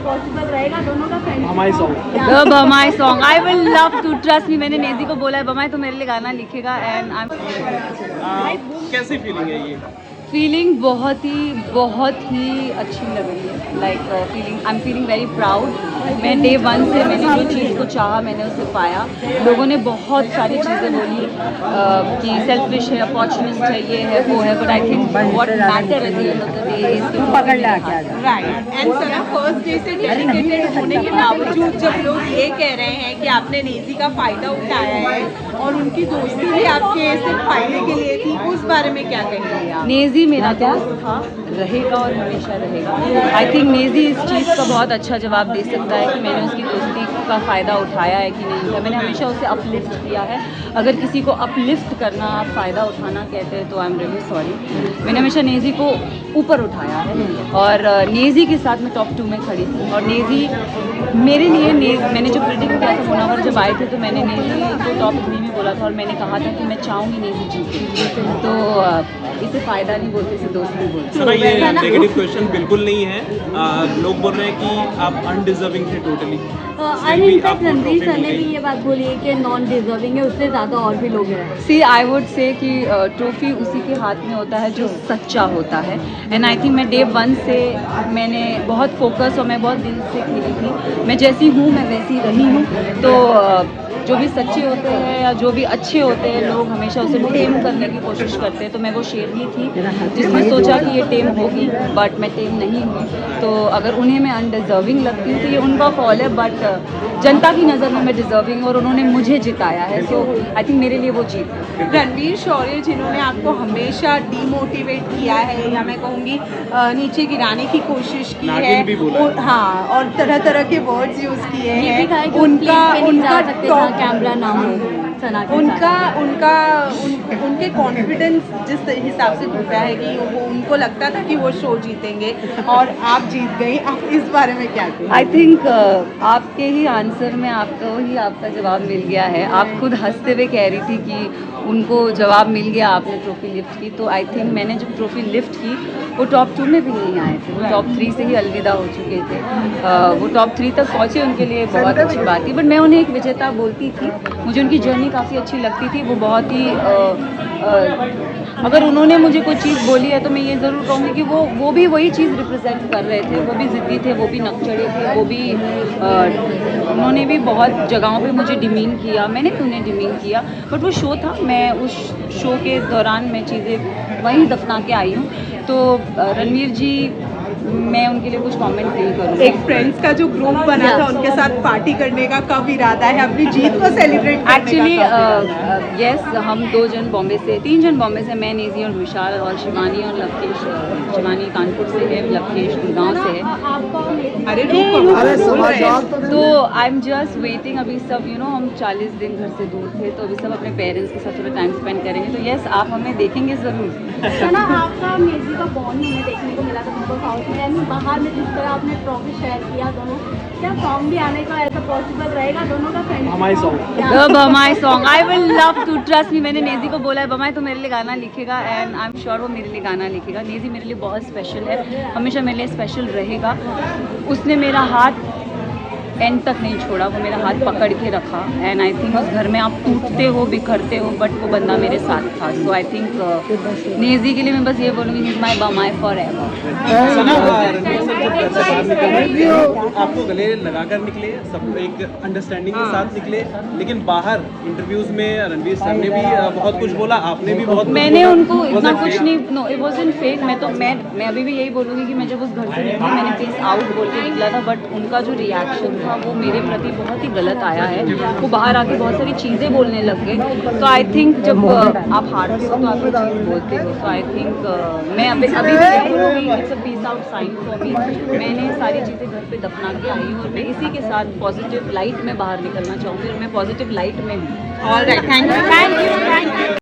Possible रहेगा दोनों का फ्रेंडशिप? बमाई सॉन्ग। द बमाई song, I will love to, trust me. मैंने नेजी को बोला है बमाई तो मेरे लिए गाना लिखेगा एंड आई कैसी फीलिंग है ये? फीलिंग बहुत ही अच्छी लग रही है। Like feeling, I am feeling very proud. मैं डे 1 से मैंने जो चीज़ को चाहा मैंने उसे पाया। लोगों ने बहुत सारी चीज़ें बोली कि सेल्फिश है, अपॉर्चुनिस्ट है, ये है वो है, but I think what matter at the end of the day is पकड़ ला क्या right. And Sana first day से डेडिकेटेड होने के बावजूद जब लोग ये कह रहे हैं कि आपने नेजी का फ़ायदा उठाया है और उनकी दोस्ती भी आपके सिर्फ फायदे के लिए थी, उस बारे में क्या कहेंगे आप? नेजी मेरा दोस्त था, रहेगा और हमेशा रहेगा। आई थिंक नेजी इस चीज़ का बहुत अच्छा जवाब दे सकता है कि मैंने उसकी दोस्ती का फ़ायदा उठाया है कि नहीं उठाया। मैंने हमेशा उसे अपलिफ्ट किया है। अगर किसी को अपलिफ्ट करना, आप फ़ायदा उठाना कहते हैं तो आई एम रियली सॉरी। मैंने हमेशा नेजी को ऊपर उठाया है और नेजी के साथ मैं टॉप 2 में खड़ी थी। और नेजी मेरे लिए मैंने जो प्रेडिक्ट किया था मुनावर जब आए थे तो मैंने नेजी को टॉप 3 में बोला था और मैंने कहा था कि मैं चाहूँगी नेजी जीते। तो इसे फ़ायदा नहीं बोलते, इसे दोस्त नहीं बोलते। सना ये नेगेटिव क्वेश्चन बिल्कुल नहीं है। लोग बोल रहे हैं कि आप अनडिजर्विंग थे टोटली। इनफैक्ट रणवीर सर ने भी ये बात बोली है कि नॉन डिजर्विंग है, उससे ज़्यादा और भी लोग हैं। सी आई वुड से कि ट्रॉफी उसी के हाथ में होता है जो सच्चा होता है। एंड आई थिंक मैं डे 1 से मैंने बहुत फोकस और मैं बहुत दिल से खेली थी। मैं जैसी हूँ मैं वैसी रही हूँ। तो जो भी सच्चे होते हैं या जो भी अच्छे होते हैं लोग हमेशा उसे टेम करने की कोशिश करते हैं। तो मैं वो शेरनी थी जिसने सोचा कि ये टेम होगी, बट मैं टेम नहीं हुई। तो अगर उन्हें मैं अनडिजर्विंग लगती हूँ तो ये उनका कॉल है, बट जनता की नज़र में मैं डिजर्विंग और उन्होंने मुझे जिताया है। सो आई थिंक मेरे लिए वो जीत है। रणवीर शौर्य जिन्होंने आपको हमेशा डीमोटिवेट किया है या मैं कहूँगी नीचे गिराने की कोशिश की है हाँ, और तरह तरह के वर्ड्स यूज़ किए हैं, उनका कैमरा ना हो सना के उनके कॉन्फिडेंस जिस हिसाब से टूटा है कि वो उनको लगता था कि वो शो जीतेंगे और आप जीत गई। आप इस बारे में क्या कहें? आई थिंक आपके ही आंसर में आपको ही आपका जवाब मिल गया है। आप खुद हंसते हुए कह रही थी कि उनको जवाब मिल गया, आपने ट्रॉफी लिफ्ट की। तो आई थिंक मैंने जब ट्रॉफी लिफ्ट की वो टॉप 2 में भी नहीं आए थे, वो टॉप 3 से ही अलविदा हो चुके थे। वो टॉप 3 तक पहुँचे, उनके लिए बहुत अच्छी बात थी। बट मैं उन्हें एक विजेता बोलती थी। मुझे उनकी जर्नी काफ़ी अच्छी लगती थी। वो बहुत ही अगर उन्होंने मुझे कोई चीज़ बोली है तो मैं ये ज़रूर कहूँगी कि वो भी वही चीज़ रिप्रेजेंट कर रहे थे। वो भी ज़िद्दी थे, वो भी नकचढ़े थे, वो भी उन्होंने भी बहुत जगहों पे मुझे डिमीन किया, मैंने भी उन्हें डिमीन किया। बट वो शो था, मैं उस शो के दौरान मैं चीज़ें वहीं दफना के आई हूँ। तो रणवीर जी मैं उनके लिए कुछ कमेंट नहीं करूँगी। एक फ्रेंड्स का जो ग्रुप बना था उनके साथ पार्टी करने का कब इरादा है अपनी जीत को सेलिब्रेट करने एक्चुअली का? यस, हम 2 जन बॉम्बे से, 3 जन बॉम्बे से, मैं, नेजी और विशाल और शिवानी और लवकेश। शिवानी कानपुर से है, लवकेश गुड़गांव से है। अरे तो आई एम जस्ट वेटिंग। अभी सब हम 40 दिन घर से दूर थे, तो अभी सब अपने पेरेंट्स के साथ थोड़ा टाइम स्पेंड करेंगे। तो यस, आप हमें देखेंगे ज़रूर। सना आपका नेजी का बॉन्ड हमें देखने को मिला था बिग बॉस हाउस में, यानी बाहर में जिस तरह आपने ट्रॉफी शेयर किया दोनों, क्या सॉन्ग भी आने का ऐसा पॉसिबल रहेगा दोनों का फ्रेंडशिप? बमाई सॉन्ग। द बमाई song, I will love to, trust me. मैंने नेजी को बोला है बमाई तो मेरे लिए गाना लिखेगा एंड आई एम श्योर वो मेरे लिए गाना लिखेगा। नेजी मेरे लिए बहुत स्पेशल है, हमेशा मेरे लिए स्पेशल रहेगा। उसने मेरा हाथ एंड तक नहीं छोड़ा, वो मेरा हाथ पकड़ के रखा। एंड आई थिंक उस घर में आप टूटते हो, बिखरते हो, बट वो बंदा मेरे साथ था। सो आई थिंक नेजी के लिए मैं बस ये बोलूँगी, ही इज माई बमाई फॉर एवर। आपको गले लगाकर निकले, सब एक अंडरस्टैंडिंग के साथ निकले, लेकिन बाहर इंटरव्यूज में रणवीर सर ने भी बहुत कुछ बोला, आपने भी बहुत मैंने उनको इतना कुछ नहीं, नो इट वाज़न्ट फेक। मैं अभी भी यही बोलूँगी कि मैं जब उस घर से निकली मैंने पीस आउट बोल के निकला था, बट उनका जो रिएक्शन था वो मेरे प्रति बहुत ही गलत आया है। वो बाहर आके बहुत सारी चीज़ें बोलने लग गए। तो आई थिंक जब आप हारते हो तो आप ये चीज़ बोलते हो। सो आई थिंक मैं अभी भी यही बोलूँगी, it's a peace out sign for me. मैंने सारी चीज़ें घर पे दफना के आई हूँ और मैं इसी के साथ पॉजिटिव लाइट में बाहर निकलना चाहूँगी और मैं पॉजिटिव लाइट में हूँ। Alright, thank you.